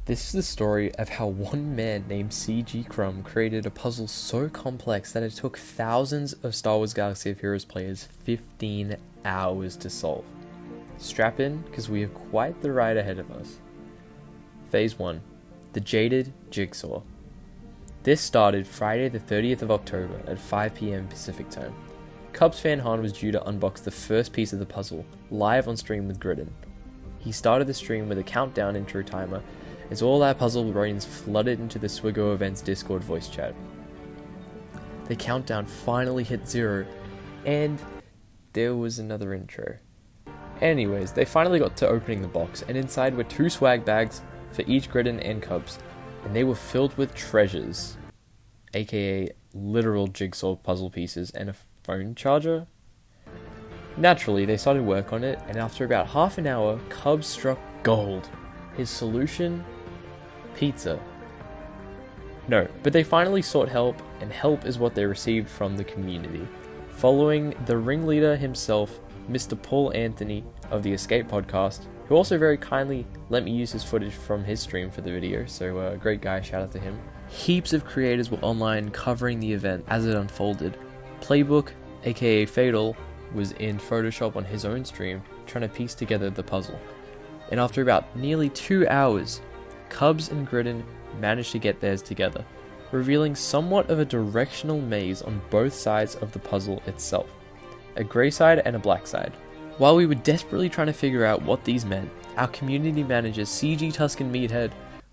This is the story of how one man named C.G. Crumb created a puzzle so complex that it took thousands of Star Wars Galaxy of Heroes players 15 hours to solve. Strap in, because we have quite the ride ahead of us. Phase 1. The Jaded Jigsaw. This started Friday the 30th of October at 5 PM Pacific time. Cubs fan Han was due to unbox the first piece of the puzzle, live on stream with Gridden. He started the stream with a countdown intro timer as all our puzzle brains flooded into the Swigo Events Discord voice chat. The countdown finally hit 0, and there was another intro. Anyways, they finally got to opening the box, and inside were 2 swag bags for each Gridden and Cubs, and they were filled with treasures, aka literal jigsaw puzzle pieces and a phone charger. Naturally, they started work on it, and after about half an hour, Cubs struck gold. His solution? Pizza. No, but they finally sought help, and help is what they received from the community. Following the ringleader himself, Mr. Paul Anthony of the Escape Podcast, who also very kindly let me use his footage from his stream for the video, so great guy, shout out to him. Heaps of creators were online covering the event as it unfolded. Playbook, aka Fatal, was in Photoshop on his own stream, trying to piece together the puzzle. And after about nearly 2 hours, Cubs and Gridden managed to get theirs together, revealing somewhat of a directional maze on both sides of the puzzle itself, a grey side and a black side. While we were desperately trying to figure out what these meant, our community manager CG Tuscan Meathead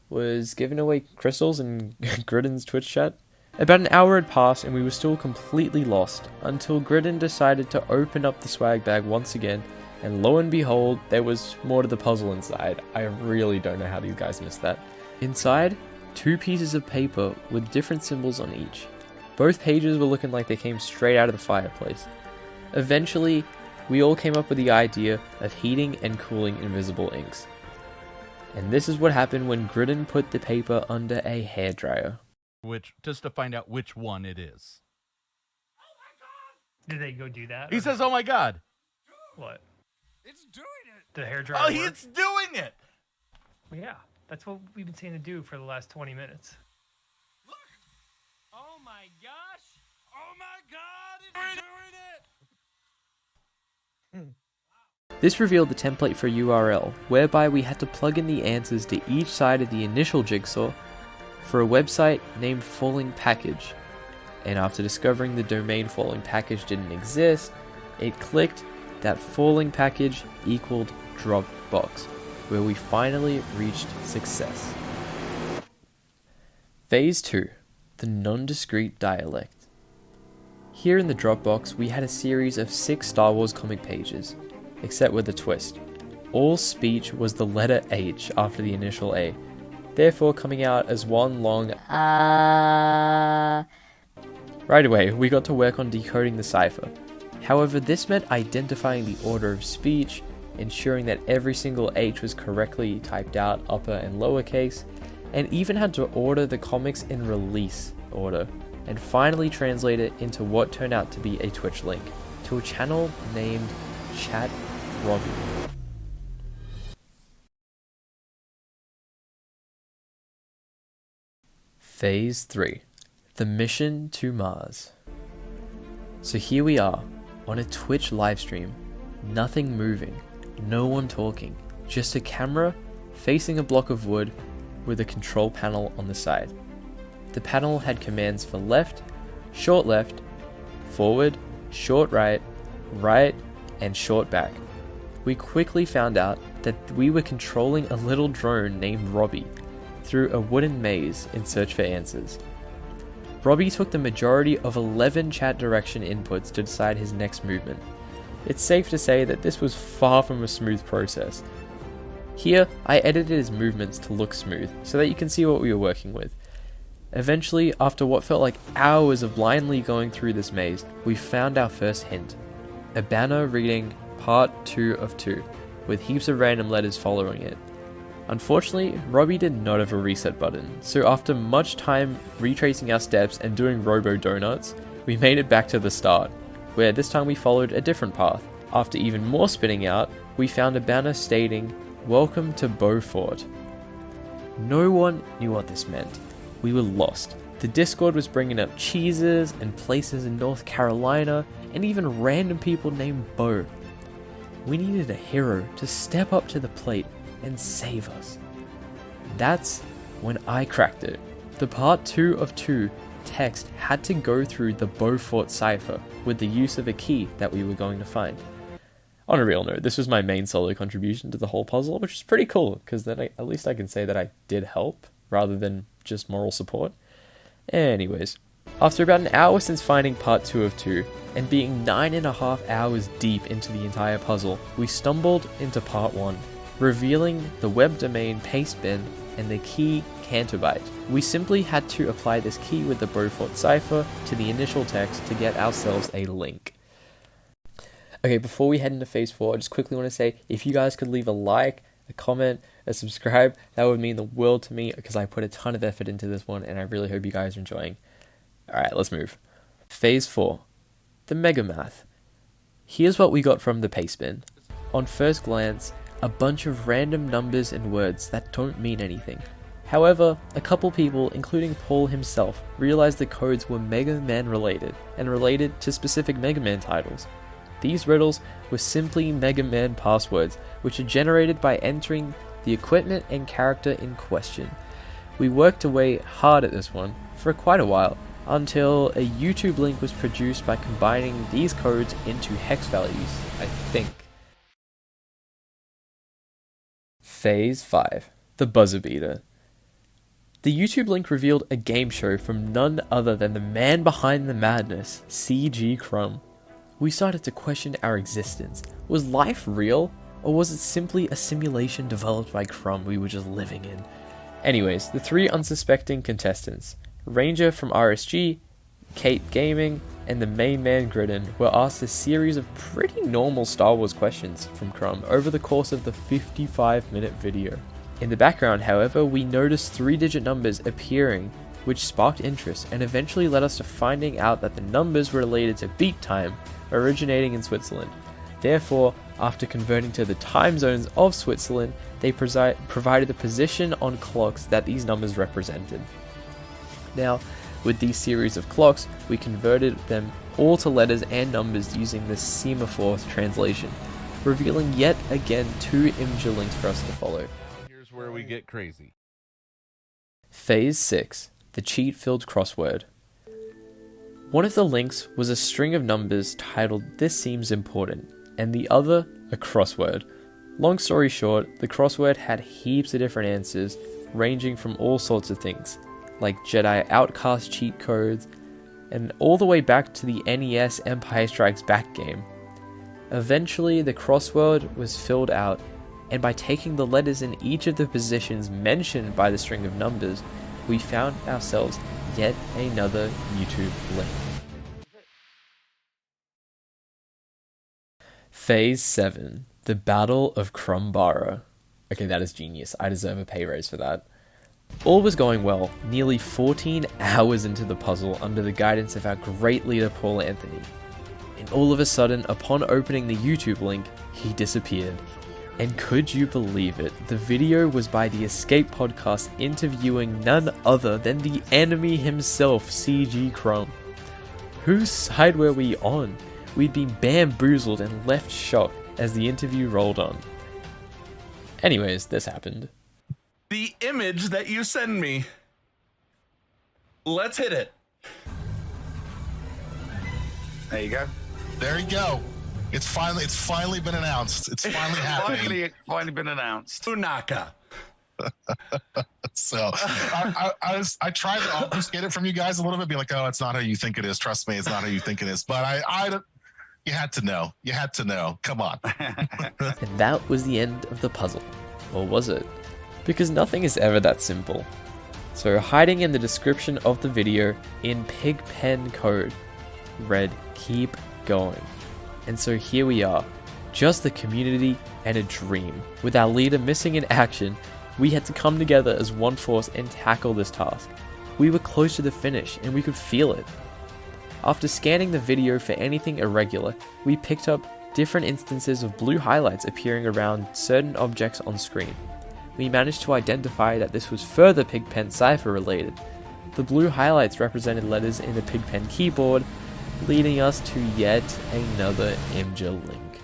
was giving away crystals in Gridden's Twitch chat. About an hour had passed and we were still completely lost, until Gridden decided to open up the swag bag once again, and lo and behold, there was more to the puzzle inside. I really don't know how these guys missed that. Inside, 2 pieces of paper with different symbols on each. Both pages were looking like they came straight out of the fireplace. Eventually, we all came up with the idea of heating and cooling invisible inks. And this is what happened when Gridden put the paper under a hairdryer. Just to find out which one it is. Did they go do that? He says, "Oh my God." What? It's doing it. The hairdryer. Oh, work? it's doing it. Well, yeah, that's what we've been saying to do for the last 20 minutes. Look. Oh my gosh. Oh my God. It's doing it. This revealed the template for URL, whereby we had to plug in the answers to each side of the initial jigsaw for a website named Falling Package. And after discovering the domain Falling Package didn't exist, it clicked that Falling Package equaled Dropbox, where we finally reached success. Phase 2. The Non-Discrete Dialect. Here in the Dropbox, we had a series of 6 Star Wars comic pages, except with a twist. All speech was the letter H after the initial A, therefore coming out as one long Right away, we got to work on decoding the cipher. However, this meant identifying the order of speech, ensuring that every single H was correctly typed out, upper and lowercase, and even had to order the comics in release order, and finally translate it into what turned out to be a Twitch link, to a channel named Chat Robbie. Phase 3. The Mission to Mars. So here we are, on a Twitch livestream, nothing moving, no one talking, just a camera facing a block of wood with a control panel on the side. The panel had commands for left, forward, short right, right, and short back. We quickly found out that we were controlling a little drone named Robbie through a wooden maze in search for answers. Robbie took the majority of 11 chat direction inputs to decide his next movement. It's safe to say that this was far from a smooth process. Here, I edited his movements to look smooth, so that you can see what we were working with. Eventually, after what felt like hours of blindly going through this maze, we found our first hint. A banner reading Part 2 of 2, with heaps of random letters following it. Unfortunately, Robbie did not have a reset button, so after much time retracing our steps and doing robo donuts, we made it back to the start, where this time we followed a different path. After even more spinning out, we found a banner stating, "Welcome to Beaufort." No one knew what this meant. We were lost. The Discord was bringing up cheeses and places in North Carolina, and even random people named Bo. We needed a hero to step up to the plate and save us. That's when I cracked it. The part 2 of 2 text had to go through the Beaufort cipher with the use of a key that we were going to find. On a real note, this was my main solo contribution to the whole puzzle, which is pretty cool, because then at least I can say that I did help, rather than just moral support. Anyways, after about an hour since finding part 2 of 2, and being 9.5 hours deep into the entire puzzle, we stumbled into part 1, revealing the web domain pastebin and the key Cantobyte. We simply had to apply this key with the Beaufort cipher to the initial text to get ourselves a link. Okay, before we head into phase 4, I just quickly want to say, if you guys could leave a like, a comment, a subscribe, that would mean the world to me, because I put a ton of effort into this one, and I really hope you guys are enjoying. Alright, let's move. Phase 4. The Megamath. Here's what we got from the pastebin. On first glance, a bunch of random numbers and words that don't mean anything. However, a couple people, including Paul himself, realized the codes were Mega Man related, and related to specific Mega Man titles. These riddles were simply Mega Man passwords, which are generated by entering the equipment and character in question. We worked away hard at this one for quite a while, until a YouTube link was produced by combining these codes into hex values, I think. Phase 5. The Buzzer Beater. The YouTube link revealed a game show from none other than the man behind the madness, CG Crumb. We started to question our existence. Was life real, or was it simply a simulation developed by Crumb we were just living in? Anyways, the 3 unsuspecting contestants, Ranger from RSG, Kate Gaming, and the main man Gridden, were asked a series of pretty normal Star Wars questions from Crumb over the course of the 55-minute video. In the background, however, we noticed 3-digit numbers appearing, which sparked interest and eventually led us to finding out that the numbers were related to beat time, originating in Switzerland. Therefore, after converting to the time zones of Switzerland, they provided the position on clocks that these numbers represented. Now, with these series of clocks, we converted them all to letters and numbers using the semaphore translation, revealing yet again 2 imager links for us to follow. Here's where we get crazy. Phase 6. The cheat-filled crossword. One of the links was a string of numbers titled "This Seems Important," and the other a crossword. Long story short, the crossword had heaps of different answers, ranging from all sorts of things, like Jedi Outcast cheat codes, and all the way back to the NES Empire Strikes Back game. Eventually, the crossword was filled out, and by taking the letters in each of the positions mentioned by the string of numbers, we found ourselves yet another YouTube link. Phase 7. The Battle of Crumbara. Okay, that is genius. I deserve a pay raise for that. All was going well, nearly 14 hours into the puzzle under the guidance of our great leader Paul Anthony. And all of a sudden, upon opening the YouTube link, he disappeared. And could you believe it? The video was by the Escape Podcast interviewing none other than the enemy himself, CG Crumb. Whose side were we on? We'd been bamboozled and left shocked as the interview rolled on. Anyways, this happened. The image that you send me. Let's hit it. There you go. There you go. It's finally been announced. It's finally happening. Finally been announced. Unaka. So I tried to almost get it from you guys a little bit, be like, oh, it's not how you think it is. Trust me, it's not how you think it is. But you had to know. You had to know. Come on. And that was the end of the puzzle. Or was it? Because nothing is ever that simple. So hiding in the description of the video in Pigpen code read, "Keep going." And so here we are, just the community and a dream. With our leader missing in action, we had to come together as one force and tackle this task. We were close to the finish and we could feel it. After scanning the video for anything irregular, we picked up different instances of blue highlights appearing around certain objects on screen. we managed to identify that this was further Pigpen cipher related. The blue highlights represented letters in the Pigpen keyboard, leading us to yet another Imgur link.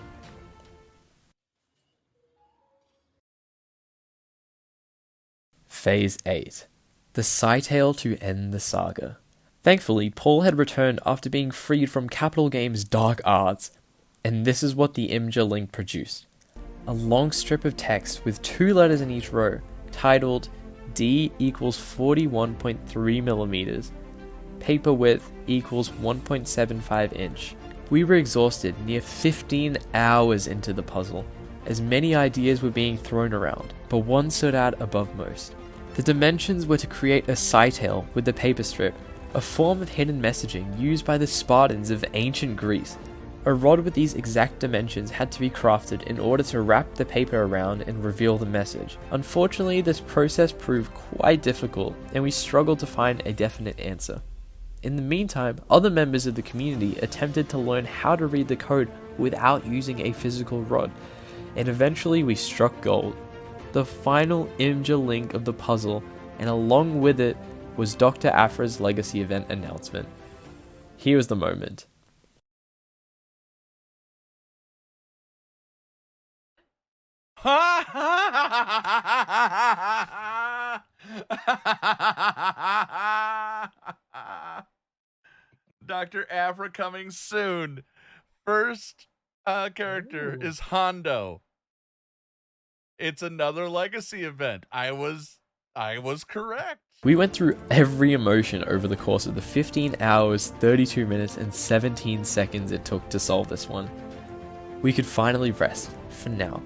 Phase 8. The Cytale to end the saga. Thankfully, Paul had returned after being freed from Capital Games' dark arts, and this is what the Imgur link produced. A long strip of text with 2 letters in each row, titled D equals 41.3 millimeters, paper width equals 1.75 inch. We were exhausted near 15 hours into the puzzle, as many ideas were being thrown around, but one stood out above most. The dimensions were to create a cytale with the paper strip, a form of hidden messaging used by the Spartans of ancient Greece. A rod with these exact dimensions had to be crafted in order to wrap the paper around and reveal the message. Unfortunately, this process proved quite difficult, and we struggled to find a definite answer. In the meantime, other members of the community attempted to learn how to read the code without using a physical rod, and eventually we struck gold. The final Imgur link of the puzzle, and along with it was Dr. Aphra's legacy event announcement. Here was the moment. Dr. Aphra coming soon. First character is Hondo. It's another legacy event. I was correct. We went through every emotion over the course of the 15 hours, 32 minutes, and 17 seconds it took to solve this one. We could finally rest, for now,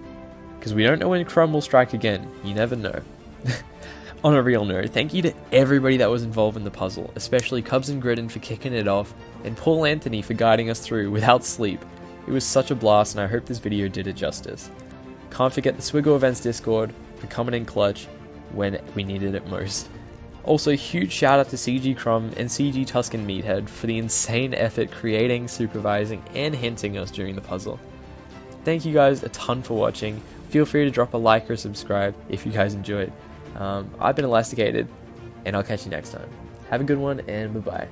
because we don't know when Crumb will strike again. You never know. On a real note, thank you to everybody that was involved in the puzzle, especially Cubs and Gridden for kicking it off, and Paul Anthony for guiding us through without sleep. It was such a blast, and I hope this video did it justice. Can't forget the Swiggle Events Discord for coming in clutch when we needed it most. Also, huge shout out to CG Crumb and CG Tuscan Meathead for the insane effort creating, supervising, and hinting us during the puzzle. Thank you guys a ton for watching. Feel free to drop a like or subscribe if you guys enjoyed. I've been Elasticated, and I'll catch you next time. Have a good one, and bye-bye.